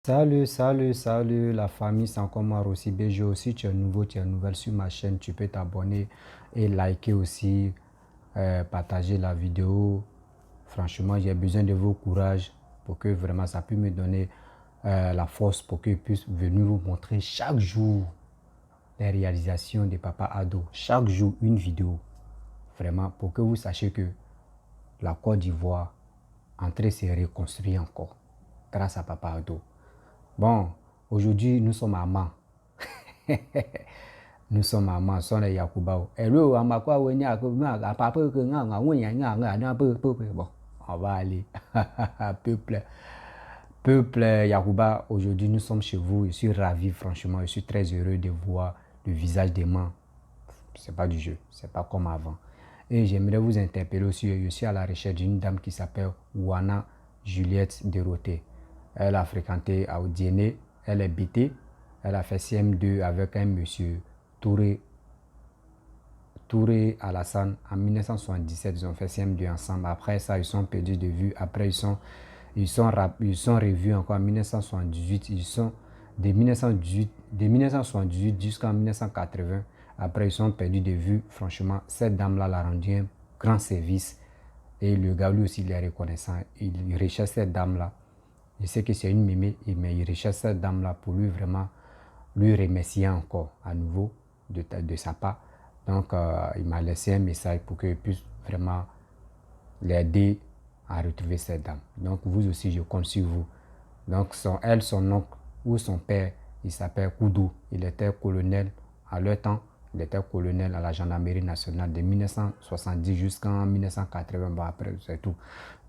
Salut la famille, c'est encore moi Rossi BG aussi. Tu es nouveau, tu es nouvelle sur ma chaîne, tu peux t'abonner et liker aussi, partager la vidéo. Franchement, j'ai besoin de vos courages pour que vraiment ça puisse me donner la force pour que je puisse venir vous montrer chaque jour les réalisations de Papa Ado. Chaque jour, une vidéo. Vraiment, pour que vous sachiez que la Côte d'Ivoire est en train de se reconstruire encore grâce à Papa Ado. Bon, aujourd'hui, nous sommes à Man. Nous sommes à Man, son les Yakuba. Hello, bon, on va aller. Peuple Yakuba, aujourd'hui, nous sommes chez vous. Je suis ravi, franchement. Je suis très heureux de voir le visage des Man. C'est pas du jeu, c'est pas comme avant. Et j'aimerais vous interpeller aussi. Je suis à la recherche d'une dame qui s'appelle Wana Juliette Deroté. Elle a fréquenté à Odiéné, elle est BT, elle a fait CM2 avec un monsieur Touré Alassane en 1977. Ils ont fait CM2 ensemble. Après ça, ils sont perdus de vue. Après, ils sont revus encore en 1978. Ils sont de 1978 jusqu'en 1980. Après, ils sont perdus de vue. Franchement, cette dame-là l'a rendu un grand service. Et le gars, lui aussi, il est reconnaissant. Il recherche cette dame-là. Je sais que c'est une mémé, mais il recherche cette dame-là pour lui vraiment lui remercier encore à nouveau de sa part. Donc, il m'a laissé un message pour qu'il puisse vraiment l'aider à retrouver cette dame. Donc, vous aussi, je compte sur vous. Donc, son oncle ou son père, il s'appelle Koudou. Il était colonel à leur temps. Il était colonel à la gendarmerie nationale de 1970 jusqu'en 1980. Bon, après, c'est tout.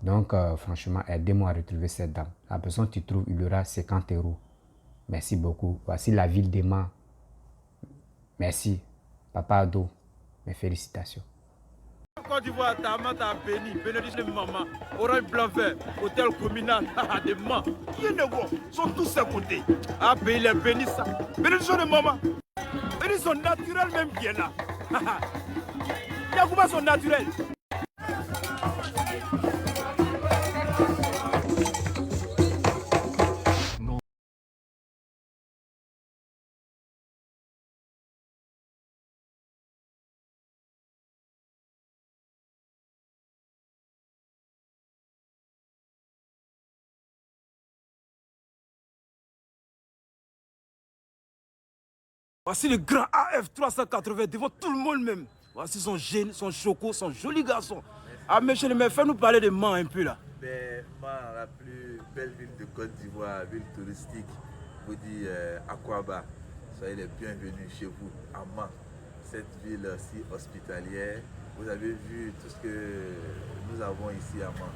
Donc, franchement, aidez-moi à retrouver cette dame. La personne qui trouve, il aura 50 euros. Merci beaucoup. Voici la ville d'Emma. Merci. Papa Ado, mes félicitations. Côte d'Ivoire, ta maman t'a béni, bénédiction de maman, orange blanc vert, hôtel communal de Man. Qui est négo? Sont tous à côté. Ah, pays les bénis ça. Bénédiction de maman. Bénédiction naturelle même qui est là. Yacouba sont naturels. Voici le grand AF 380 devant tout le monde même. Voici son jeune, son choco, son joli garçon. Ah, monsieur le maire, fais-nous parler de Man un peu là. Ben, Man, la plus belle ville de Côte d'Ivoire, ville touristique, vous dit Aquaba. Soyez les bienvenus chez vous à Man. Cette ville si hospitalière. Vous avez vu tout ce que nous avons ici à Man.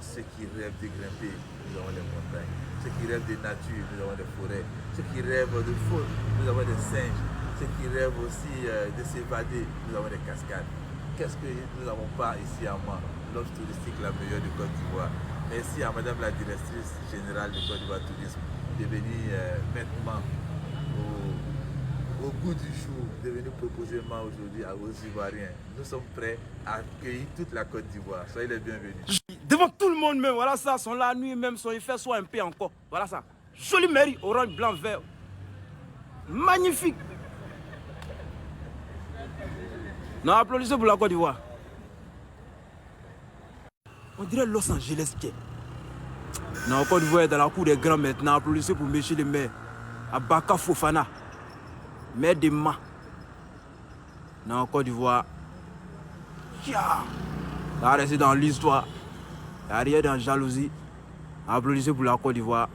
Ceux qui rêvent de grimper, nous avons les montagnes. Ceux qui rêvent de nature, nous avons des forêts. Ceux qui rêvent de faune, nous avons des singes. Ceux qui rêvent aussi de s'évader, nous avons des cascades. Qu'est-ce que nous n'avons pas ici à Man? L'offre touristique la meilleure de Côte d'Ivoire. Merci à Madame la directrice générale de Côte d'Ivoire Tourisme de venir maintenant au goût du jour, de venir proposer Man aujourd'hui aux Ivoiriens. Nous sommes prêts à accueillir toute la Côte d'Ivoire. Soyez les bienvenus. Devant tout le monde même, voilà ça, sont la nuit même, sont, il fait soit un peu encore. Voilà ça. Jolie mairie, orange, blanc, vert. Magnifique. Non, applaudissez pour la Côte d'Ivoire. On dirait Los Angeles. Non, Côte d'Ivoire est dans la cour des grands maintenant. Applaudissez pour monsieur le maire. Abaka Fofana. Maire de Man. Non, Côte d'Ivoire. Ça reste dans l'histoire. Il n'y a rien dans jalousie. Applaudissez pour la Côte d'Ivoire.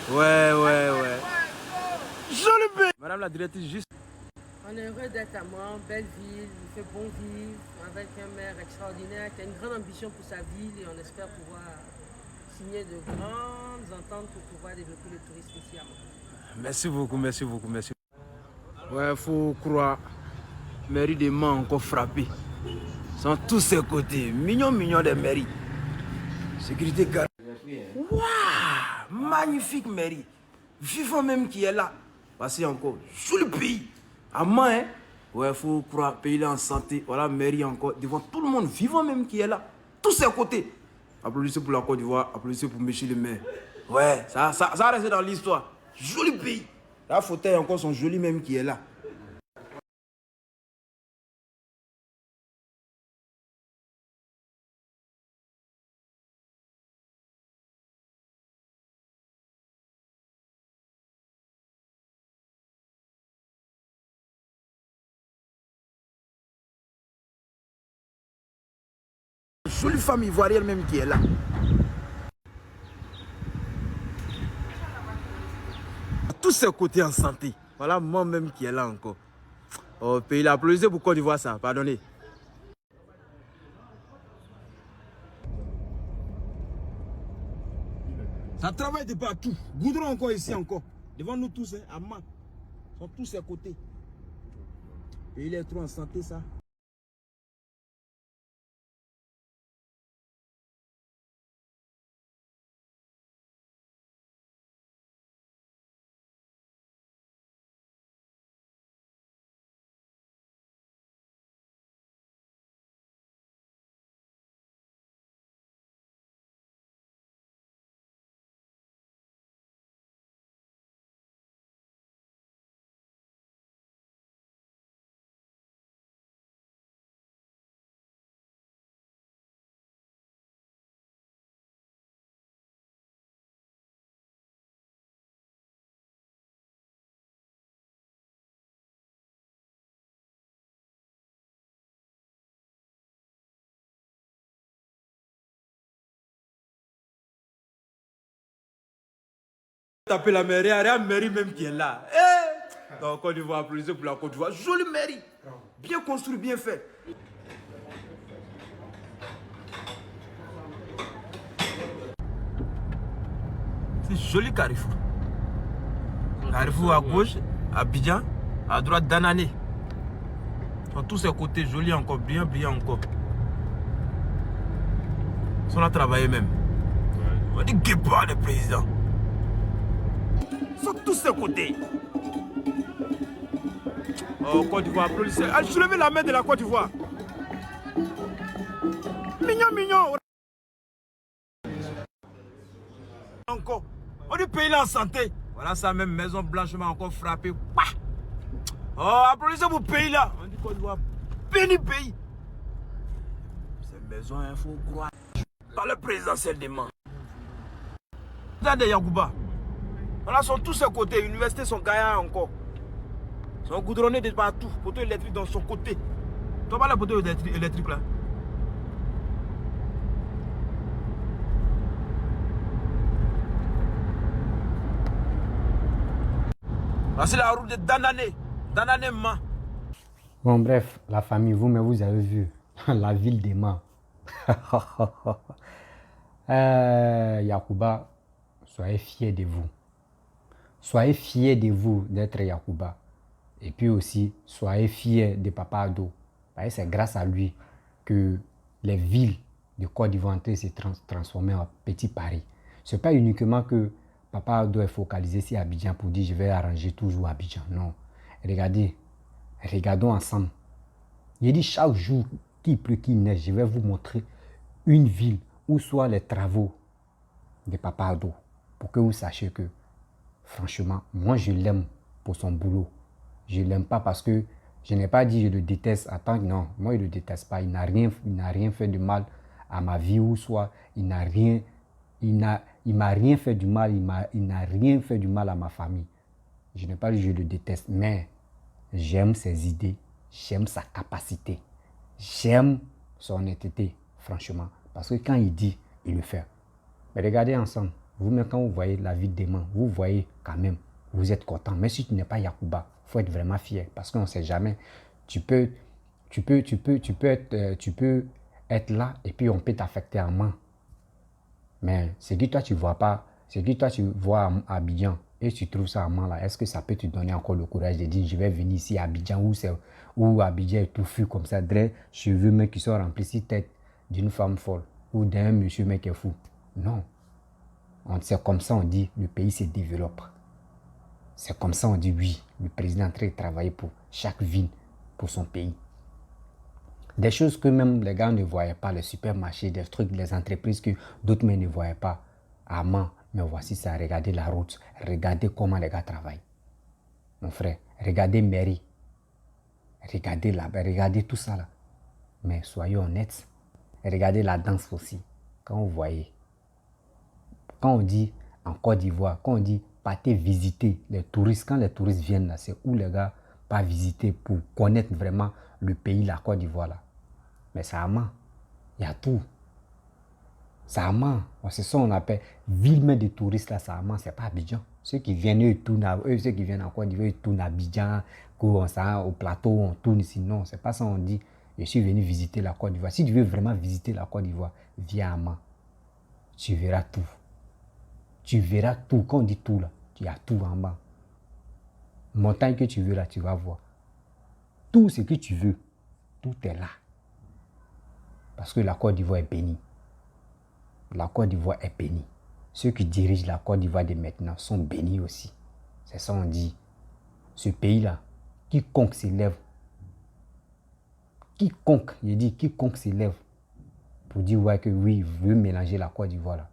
Ouais. Jolie pays. Madame la directrice, juste. On est heureux d'être à Man, belle ville, il fait bon vivre, avec un maire extraordinaire qui a une grande ambition pour sa ville et on espère pouvoir signer de grandes ententes pour pouvoir développer le tourisme ici à Mans. Merci beaucoup, merci beaucoup, merci. Ouais, faut croire. Mairie de Mans encore frappée. Sont tous ces côtés. Mignons, mignons des mairies. Sécurité garde. Waouh! Magnifique mairie. Vivant même qui est là. Voici encore. Joli pays. À Mans, hein? Ouais, faut croire. Pays là en santé. Voilà, mairie encore. Devant tout le monde. Vivant même qui est là. Tous ces côtés. Applaudissez pour la Côte d'Ivoire. Applaudissez pour Michel le maire. Ouais, ça reste dans l'histoire. Joli pays. La fauteuil encore son joli même qui est là. Jolie femme ivoirienne même qui est là. À tous ses côtés en santé. Voilà moi-même qui est là encore. Oh, pays là, applaudissez pour Côte d'Ivoire ça, pardonnez. Ça travaille de partout. Goudron encore ici encore. Devant nous tous, hein, à Mans. Sont tous ses côtés. Pays est trop en santé ça. Taper la mairie, il y a une mairie même qui est là. Eh! Donc, Côte d'Ivoire, applaudissez pour la Côte d'Ivoire. Jolie mairie. Bien construit, bien fait. C'est joli Carrefour. Carrefour à gauche, Abidjan, à droite Danané. Sur tous ces côtés, joli encore, bien, bien encore. Ils sont là travailler même. On dit Guépard, le président. Sur tous ces côtés. Oh, Côte d'Ivoire, applaudissez. Allez, soulevez la main de la Côte d'Ivoire. Mignon, mignon. Encore. On dit pays là en santé. Voilà ça même, Maison Blanche m'a encore frappé. Oh, applaudissez pour pays là. On dit Côte d'Ivoire, béni pays. Cette maison, il faut croire. Dans le présidentiel des Mans. Regardez Yacouba. Voilà, sont tous ses côtés. Université sont gagnants encore. Ils sont goudronnés de partout. Poteau électrique dans son côté. Tu vois pas les poteaux électriques là? C'est la route de Danané. Danané Mans. Bon, bref, la famille, vous-même, vous avez vu la ville des Mans. Yacouba, soyez fiers de vous. Soyez fiers de vous d'être Yacouba. Et puis aussi, soyez fiers de Papa Ado. C'est grâce à lui que les villes de Côte d'Ivoire se transforment en petit Paris. Ce n'est pas uniquement que Papa Ado est focalisé sur Abidjan pour dire je vais arranger toujours Abidjan. Non. Regardez, regardons ensemble. Il dit chaque jour qu'il pleut, qu'il neige, je vais vous montrer une ville où soient les travaux de Papa Ado pour que vous sachiez que franchement, moi je l'aime pour son boulot. Je ne l'aime pas parce que je n'ai pas dit je le déteste. Attends, non, moi je ne le déteste pas. Il n'a rien fait de mal à ma vie ou soit il m'a rien fait du mal, il n'a rien fait du mal à ma famille. Je n'ai pas dit je le déteste, mais j'aime ses idées, j'aime sa capacité, j'aime son honnêteté, franchement. Parce que quand il dit, il le fait. Mais regardez ensemble, vous-même quand vous voyez la vie des Mans, vous voyez quand même, vous êtes content. Mais si tu n'es pas Yacouba, il faut être vraiment fier parce qu'on ne sait jamais. Tu peux être là et puis on peut t'affecter en main. Mais ce que toi, tu vois pas, ce que toi, tu vois à Abidjan et tu trouves ça à Mans, là, est-ce que ça peut te donner encore le courage de dire, je vais venir ici à Abidjan où Abidjan est touffu comme ça, des cheveux, mais qui sont remplis si tête d'une femme folle ou d'un monsieur, mec qui est fou. Non. C'est comme ça on dit, le pays se développe. C'est comme ça on dit, oui, le président est en train de travailler pour chaque ville, pour son pays. Des choses que même les gars ne voyaient pas, les supermarchés, des trucs, les entreprises que d'autres mais ne voyaient pas. À Mans, mais voici ça, regardez la route, regardez comment les gars travaillent. Mon frère, regardez mairie, regardez là-bas, regardez tout ça là. Mais soyons honnêtes, regardez la danse aussi. Quand vous voyez, quand on dit en Côte d'Ivoire, quand on dit partez visiter les touristes, quand les touristes viennent là, c'est où les gars pas visiter pour connaître vraiment le pays, la Côte d'Ivoire là. Mais ça a Mans, il y a tout. Ça a Mans, c'est ça on appelle ville mais de touristes là, ça a Mans, c'est pas Abidjan. Ceux qui viennent, ceux qui viennent en Côte d'Ivoire, ils tournent à Abidjan, au plateau, on tourne ici. Non, c'est pas ça on dit. Je suis venu visiter la Côte d'Ivoire. Si tu veux vraiment visiter la Côte d'Ivoire, viens à Mans. Tu verras tout. Tu verras tout. Quand on dit tout là, il y a tout en bas. Montagne que tu veux là, tu vas voir. Tout ce que tu veux, tout est là. Parce que la Côte d'Ivoire est bénie. La Côte d'Ivoire est bénie. Ceux qui dirigent la Côte d'Ivoire de maintenant sont bénis aussi. C'est ça on dit. Ce pays-là, quiconque s'élève, quiconque s'élève pour dire ouais, que oui, veut mélanger la Côte d'Ivoire là,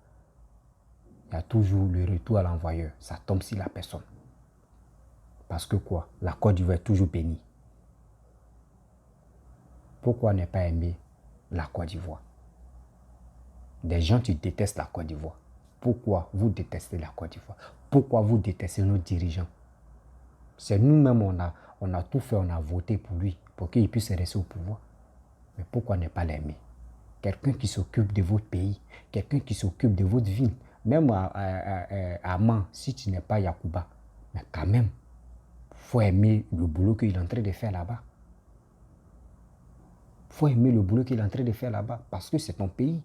il y a toujours le retour à l'envoyeur. Ça tombe sur la personne. Parce que quoi? La Côte d'Ivoire est toujours bénie. Pourquoi ne pas aimer la Côte d'Ivoire? Des gens qui détestent la Côte d'Ivoire. Pourquoi vous détestez la Côte d'Ivoire? Pourquoi vous détestez nos dirigeants? C'est nous-mêmes, on a tout fait, on a voté pour lui, pour qu'il puisse rester au pouvoir. Mais pourquoi ne pas l'aimer? Quelqu'un qui s'occupe de votre pays, quelqu'un qui s'occupe de votre ville. Même à Mans, si tu n'es pas Yacouba, mais quand même, il faut aimer le boulot qu'il est en train de faire là-bas. Il faut aimer le boulot qu'il est en train de faire là-bas, parce que c'est ton pays.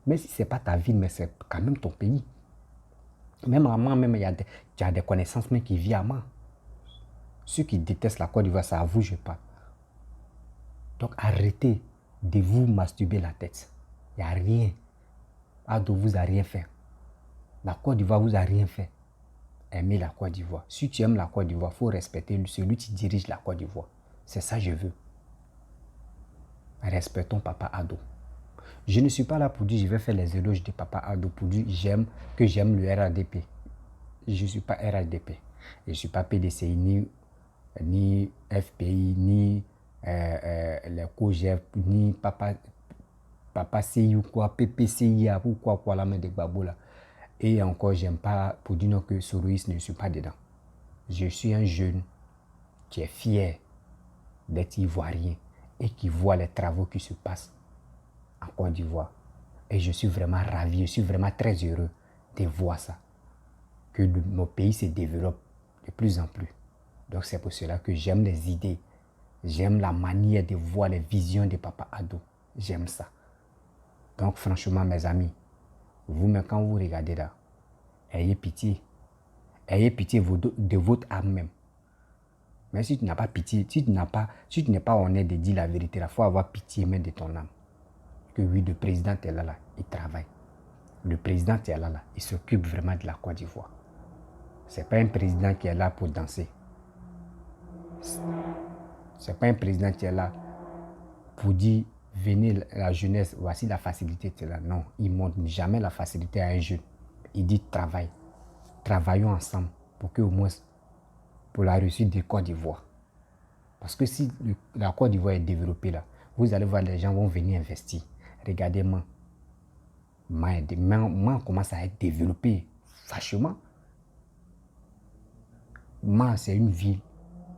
Même si ce n'est pas ta ville, mais c'est quand même ton pays. Même à Mans, même, tu as des connaissances même qui vivent à Mans. Ceux qui détestent la Côte d'Ivoire, ça à vous, je parle. Donc arrêtez de vous masturber la tête. Il n'y a rien. Ado vous a rien fait. La Côte d'Ivoire vous a rien fait. Aimez la Côte d'Ivoire. Si tu aimes la Côte d'Ivoire, il faut respecter celui qui dirige la Côte d'Ivoire. C'est ça que je veux. Respectons Papa Ado. Je ne suis pas là pour dire je vais faire les éloges de Papa Ado pour dire que j'aime le RADP. Je ne suis pas RADP. Je ne suis pas PDCI, ni FPI, ni les COGEP, ni Papa CI ou quoi, PPCIA ou quoi, la main de Gbagbo là. Et encore, j'aime pas pour dire non que Soroïs ne suis pas dedans. Je suis un jeune qui est fier d'être ivoirien et qui voit les travaux qui se passent en Côte d'Ivoire. Et je suis vraiment ravi, je suis vraiment très heureux de voir ça. Que mon pays se développe de plus en plus. Donc c'est pour cela que j'aime les idées. J'aime la manière de voir les visions de Papa Ado. J'aime ça. Donc franchement mes amis, vous-même quand vous regardez là, ayez pitié. Ayez pitié de votre âme même. Mais si tu n'as pas pitié, si tu n'es pas honnête de dire la vérité, il faut avoir pitié même de ton âme. Que oui, le président est là, il travaille. Le président est là, il s'occupe vraiment de la Côte d'Ivoire. Ce n'est pas un président qui est là pour danser. Ce n'est pas un président qui est là pour dire, venez la jeunesse, voici la facilité. Là. Non, il ne montre jamais la facilité à un jeune. Il dit travaille. Travaillons ensemble pour que au moins pour la réussite de Côte d'Ivoire. Parce que si la Côte d'Ivoire est développée là, vous allez voir les gens vont venir investir. Regardez Mans. Mans commence à être développé vachement. Mans, c'est une ville.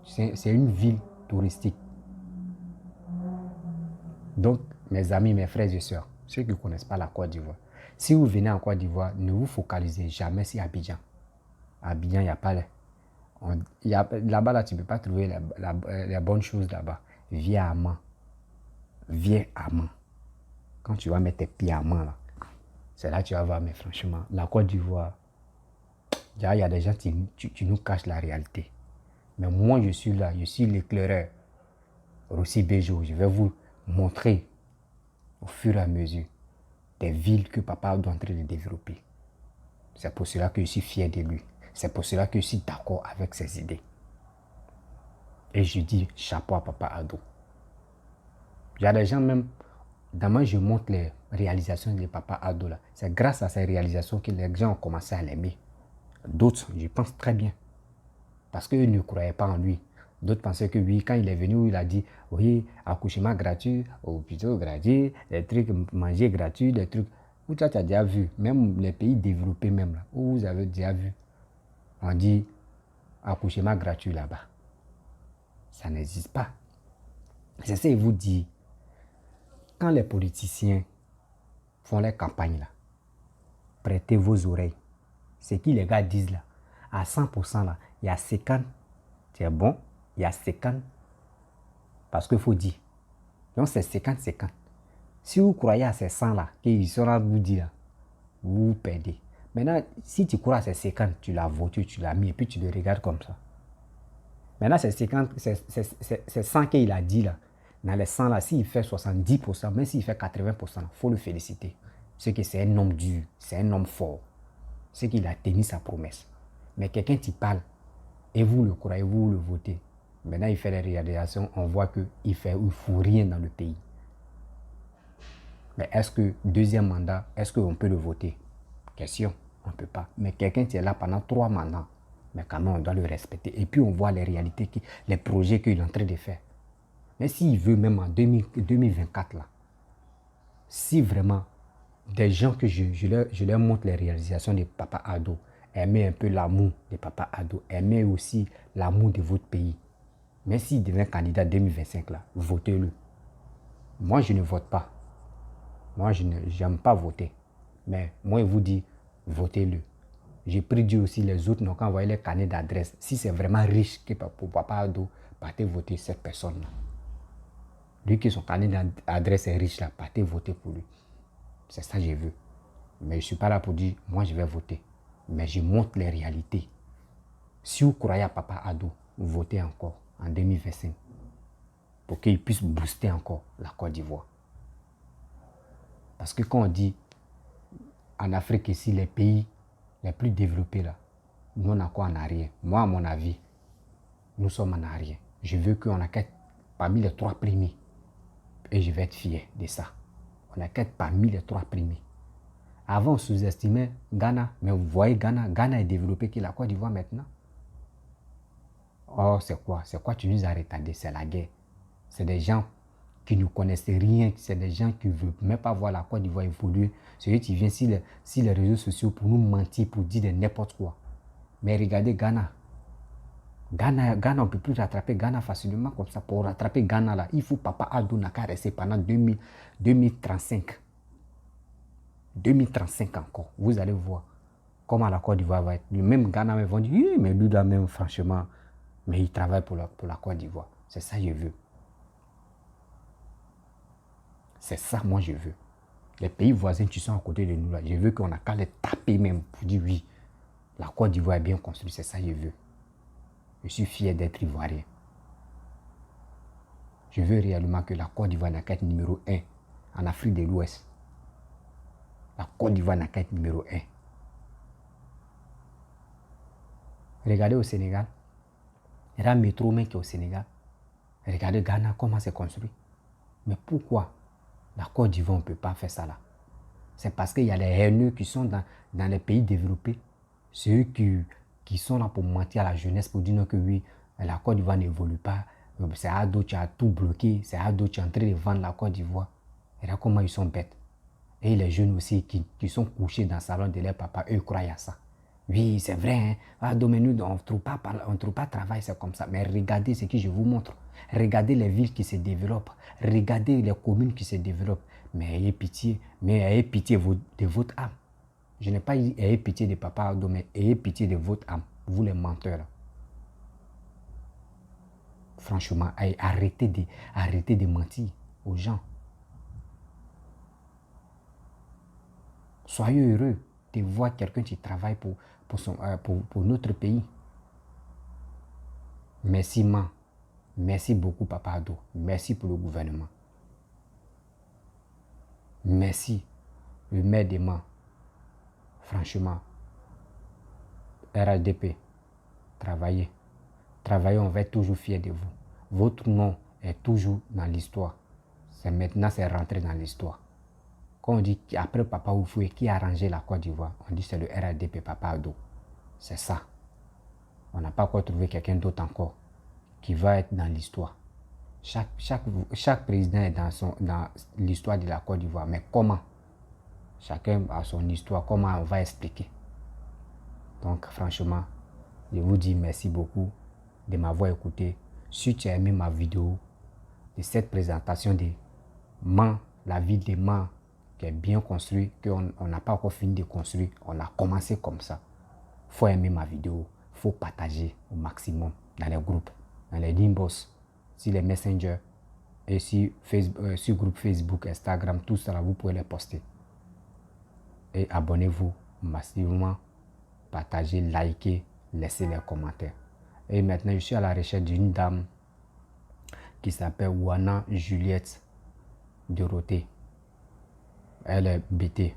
C'est une ville touristique. Donc, mes amis, mes frères et sœurs, ceux qui ne connaissent pas la Côte d'Ivoire, si vous venez en Côte d'Ivoire, ne vous focalisez jamais sur Abidjan. Abidjan, il n'y a pas... Là-bas, là, tu ne peux pas trouver les bonnes choses là-bas. Viens à Mans. Viens à Mans. Quand tu vas mettre tes pieds à Mans, là, C'est là que tu vas voir, mais franchement, la Côte d'Ivoire, il y a des gens qui nous cachent la réalité. Mais moi, je suis là, je suis l'éclaireur. Rossi Bejo, je vais vous montrer au fur et à mesure des villes que papa est en train de développer. C'est pour cela que je suis fier de lui. C'est pour cela que je suis d'accord avec ses idées. Et je dis chapeau à papa Ado. Il y a des gens même, dans moi je montre les réalisations de papa Ado là. C'est grâce à ces réalisations que les gens ont commencé à l'aimer. D'autres, je pense très bien. Parce qu'eux ne croyaient pas en lui. D'autres pensaient que oui, quand il est venu, il a dit, oui, accouchement gratuit, hôpital gratuit, des trucs, manger gratuit, des trucs. Où tu as déjà vu, même les pays développés même là, où vous avez déjà vu, on dit accouchement gratuit là-bas. Ça n'existe pas. C'est ça qu'il vous dit. Quand les politiciens font les campagnes là, prêtez vos oreilles. Ce que les gars disent là, à 100% là, il y a 50, c'est bon, il y a 50, parce qu'il faut dire. Donc c'est 50-50. Si vous croyez à ces 100 là, qu'ils sont là vous dire, vous perdez. Maintenant, si tu crois à ces 50, tu l'as voté, tu l'as mis, et puis tu le regardes comme ça. Maintenant, c'est 50, c'est 100 qu'il a dit là. Dans les 100 là, s'il fait 70%, même s'il fait 80%, il faut le féliciter. C'est que c'est un homme dur, c'est un homme fort. C'est qu'il a tenu sa promesse. Mais quelqu'un t'y parle, et vous le croyez, vous le votez. Maintenant, il fait les réalisations, on voit qu'il ne fout rien dans le pays. Mais est-ce que, deuxième mandat, est-ce qu'on peut le voter? Question, on ne peut pas. Mais quelqu'un qui est là pendant 3 mandats, mais quand même, on doit le respecter. Et puis, on voit les réalités, les projets qu'il est en train de faire. Mais s'il veut, même en 2024, là, si vraiment des gens que je leur montre les réalisations de Papa Ado, aimer un peu l'amour de Papa Ado, aimer aussi l'amour de votre pays. Mais s'il devient candidat 2025, là, votez-le. Moi, je ne vote pas. Moi, je n'aime pas voter. Mais moi, je vous dis, votez-le. J'ai pris Dieu aussi, les autres n'ont qu'à envoyer les carnets d'adresse. Si c'est vraiment riche que pour Papa Ado, partez voter cette personne-là. Lui qui son carnet d'adresse est riche, là, partez voter pour lui. C'est ça que je veux. Mais je ne suis pas là pour dire, moi je vais voter. Mais je montre les réalités. Si vous croyez à Papa Ado, votez encore en 2025. Pour qu'il puisse booster encore la Côte d'Ivoire. Parce que quand on dit, en Afrique ici, les pays les plus développés là, nous on a quoi en arrière? Moi, à mon avis, nous sommes en arrière. Je veux qu'on a qu'être parmi les 3 premiers. Et je vais être fier de ça. On a qu'être parmi les 3 premiers. Avant, on sous-estimait Ghana. Mais vous voyez, Ghana est développé que la Côte d'Ivoire maintenant. Oh, c'est quoi? C'est quoi tu nous as retardé? C'est la guerre. C'est des gens qui ne connaissent rien. C'est des gens qui ne veulent même pas voir la Côte d'Ivoire évoluer. C'est eux qui viennent sur les réseaux sociaux pour nous mentir, pour dire de n'importe quoi. Mais regardez Ghana. Ghana, on ne peut plus rattraper Ghana facilement comme ça. Pour rattraper Ghana, là, il faut Papa Ado n'a qu'à rester pendant 2035. 2035 encore. Vous allez voir comment la Côte d'Ivoire va être. Le même Ghana vont dire, oui, mais lui là même, franchement, mais il travaille pour la Côte d'Ivoire. C'est ça que je veux. C'est ça, moi, je veux. Les pays voisins qui sont à côté de nous, là, je veux qu'on a qu'à les taper même pour dire oui, la Côte d'Ivoire est bien construite. C'est ça que je veux. Je suis fier d'être ivoirien. Je veux réellement que la Côte d'Ivoire n'a qu'à être numéro 1 en Afrique de l'Ouest. La Côte d'Ivoire n'a qu'à être numéro 1. Regardez au Sénégal. Il y a un métro même qui est au Sénégal. Regardez Ghana, comment c'est construit. Mais pourquoi la Côte d'Ivoire, on ne peut pas faire ça là? C'est parce qu'il y a les haineux qui sont dans les pays développés. C'est eux qui sont là pour mentir à la jeunesse, pour dire que oui, la Côte d'Ivoire n'évolue pas. C'est Ado qui a tout bloqué. C'est Ado qui est en train de vendre la Côte d'Ivoire. Et là, comment ils sont bêtes. Et les jeunes aussi qui sont couchés dans le salon de leur papa, eux croient à ça. Oui, c'est vrai, hein? Ado, mais nous, on ne trouve pas de travail, c'est comme ça. Mais regardez ce que je vous montre. Regardez les villes qui se développent. Regardez les communes qui se développent. Mais ayez pitié de votre âme. Je n'ai pas dit ayez pitié de Papa Ado, mais ayez pitié de votre âme. Vous les menteurs. Franchement, arrêtez de mentir aux gens. Soyez heureux de voir quelqu'un qui travaille pour notre pays. Merci, man. Merci beaucoup, Papa Ado. Merci pour le gouvernement. Merci, le maire des Mans. Franchement, RADP, travaillez. Travaillez, on va être toujours fiers de vous. Votre nom est toujours dans l'histoire. Maintenant, c'est rentré dans l'histoire. Quand on dit qu'après Papa Oufoué, qui a arrangé la Côte d'Ivoire, on dit c'est le RADP Papa Ado. C'est ça. On n'a pas encore trouvé quelqu'un d'autre encore qui va être dans l'histoire. Chaque président est dans l'histoire de la Côte d'Ivoire. Mais comment? Chacun a son histoire. Comment on va expliquer? Donc, franchement, je vous dis merci beaucoup de m'avoir écouté. Si tu as aimé ma vidéo de cette présentation de Mans, la ville de Mans, qui est bien construite, qu'on n'a pas encore fini de construire, on a commencé comme ça. Il faut aimer ma vidéo, il faut partager au maximum dans les groupes, dans les inbox, sur les messengers et sur groupe Facebook, Instagram, tout ça, vous pouvez les poster. Et abonnez-vous massivement, partagez, likez, laissez les commentaires. Et maintenant, je suis à la recherche d'une dame qui s'appelle Wana Juliette Dorothée. Elle est BT.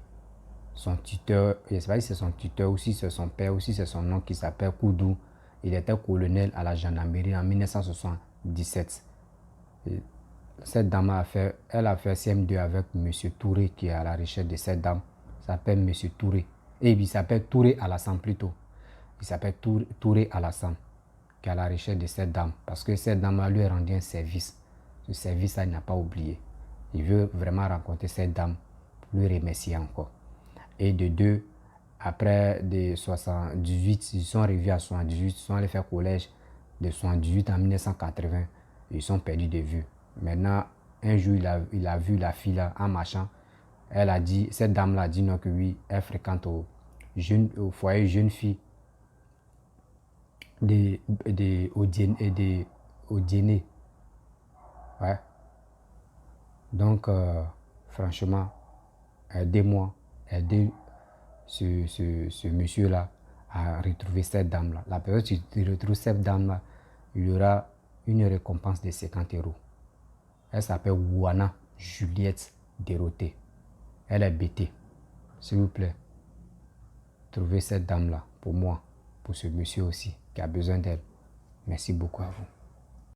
Son tuteur, je ne sais pas si c'est son tuteur ou si c'est son père ou si c'est son nom qui s'appelle Koudou. Il était colonel à la gendarmerie en 1977. Et cette dame elle a fait CM2 avec M. Touré qui est à la recherche de cette dame. Il s'appelle M. Touré. Et il s'appelle Touré Alassane plutôt. Il s'appelle Touré Alassane qui est à la recherche de cette dame. Parce que cette dame lui a rendu un service. Ce service-là, il n'a pas oublié. Il veut vraiment rencontrer cette dame pour lui remercier encore. Et de deux, après de 78, ils sont arrivés à 78, ils sont allés faire collège de 78 en 1980. Ils sont perdus de vue. Maintenant, un jour, il a vu la fille là en marchant. Elle a dit, cette dame-là a dit non que oui, elle fréquente au foyer jeune fille au dîner. Ouais. Donc, franchement, aidez-moi, aidez ce monsieur-là à retrouver cette dame-là. La personne qui retrouve cette dame-là, il y aura une récompense de 50 €. Elle s'appelle Wana Juliette Dorothée. Elle est BT. S'il vous plaît, trouvez cette dame-là pour moi, pour ce monsieur aussi qui a besoin d'elle. Merci beaucoup à vous.